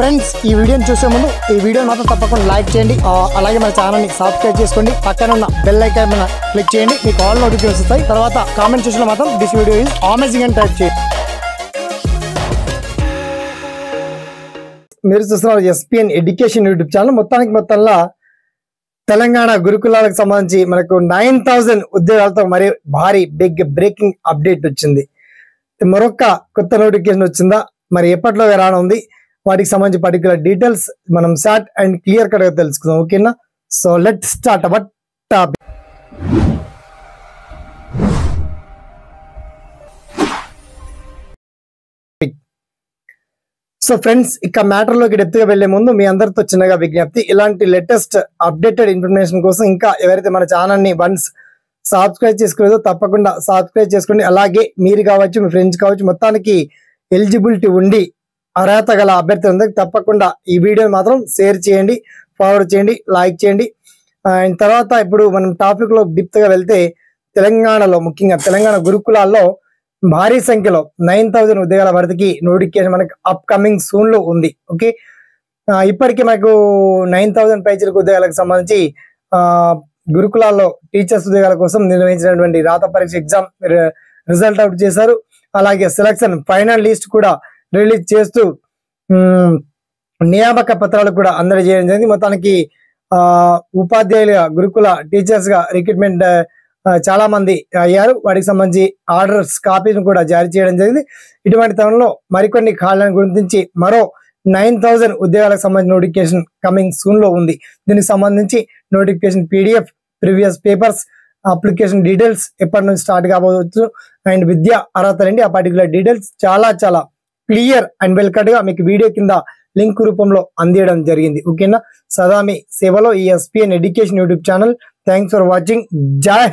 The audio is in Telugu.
ఫ్రెండ్స్ ఈ వీడియోని చూసే ముందు ఈ వీడియోని మాత్రం తప్పకుండా లైక్ చేయండి, అలాగే మన ఛానల్ని సబ్స్క్రైబ్ చేసుకోండి, పక్కన ఉన్న బెల్ ఐకాన్ మీద క్లిక్ చేయండి, మీకు ఆల్ నోటిఫికేషన్స్ వస్తాయి. తర్వాత కామెంట్ సెక్షన్లో మాత్రం దిస్ వీడియో ఈజ్ అమేజింగ్ అని టైప్ చేయండి. మీరు చూస్తున్నారు ఎస్పీఎన్ ఎడ్యుకేషన్ యూట్యూబ్ ఛానల్. మొత్తంలో తెలంగాణ గురుకులాలకు సంబంధించి మనకు 9000 ఉద్యోగాలతో మరి భారీ బిగ్ బ్రేకింగ్ అప్డేట్ వచ్చింది. మరొక కొత్త నోటిఫికేషన్ వచ్చిందా, మరి ఎప్పట్లో రానుంది, వాటికి సంబంధించి పర్టికులర్ డీటెయిల్స్ మనం షార్ట్ అండ్ క్లియర్ కట్ గా తెలుసుకుందాం. ఓకేనా? So let start our topic. So friends, ఇక మ్యాటర్ లోకి డెప్త్ గా వెళ్లే ముందు మీ అందరితో చిన్నగా విజ్ఞప్తి, ఇలాంటి లేటెస్ట్ అప్డేటెడ్ ఇన్ఫర్మేషన్ కోసం ఇంకా ఎవరైతే మన ఛానల్ ని వన్స్ సబ్స్క్రైబ్ చేసుకోలేదో తప్పకుండా సబ్స్క్రైబ్ చేసుకోండి. అలాగే మీరు కావచ్చు, మీ ఫ్రెండ్స్ కావచ్చు, మొత్తానికి ఎలిజిబిలిటీ ఉండి అర్హత గల అభ్యర్థులందరికీ తప్పకుండా ఈ వీడియోని మాత్రం షేర్ చేయండి, ఫార్వర్డ్ చేయండి, లైక్ చేయండి. అండ్ తర్వాత ఇప్పుడు మనం టాపిక్ లో డెప్త్ గా వెళ్తే, తెలంగాణలో ముఖ్యంగా తెలంగాణ గురుకులాల్లో భారీ సంఖ్యలో 9000 ఉద్యోగాల భర్తీకి నోటిఫికేషన్ మనకి అప్ కమింగ్ సూన్ లో ఉంది. ఓకే, ఇప్పటికీ మనకు 9000 పైచిలకు ఉద్యోగాలకు సంబంధించి గురుకులాల్లో టీచర్స్ ఉద్యోగాల కోసం నిర్వహించినటువంటి రాత పరీక్ష ఎగ్జామ్ రిజల్ట్ అవుట్ చేశారు. అలాగే సెలక్షన్ ఫైనల్ లిస్ట్ కూడా రిలీజ్ చేస్తూ నియామక పత్రాలు కూడా అందజేయడం జరిగింది. మొత్తానికి ఉపాధ్యాయులుగా గురుకుల టీచర్స్ గా రిక్రూట్మెంట్ చాలా మంది అయ్యారు. వాటికి సంబంధించి ఆర్డర్స్ కాపీని కూడా జారీ చేయడం జరిగింది. ఇటువంటి తరుణంలో మరికొన్ని ఖాళీలను గుర్తించి మరో 9000 ఉద్యోగాలకు సంబంధించిన నోటిఫికేషన్ కమింగ్ సూన్ లో ఉంది. దీనికి సంబంధించి notification PDF, previous papers, application details ఎప్పటి నుంచి స్టార్ట్ కాబోవచ్చు అండ్ విద్యా అర్హతలండి, ఆ పర్టికులర్ డీటెయిల్స్ చాలా క్లియర్ అండ్ వెల్ కట్ గా మీకు వీడియో కింద లింక్ రూపంలో అందించడం జరిగింది. ఓకేనా? సదా మీ సేవలో ఈ SPN education YouTube channel. Thanks for watching. జై హింద్.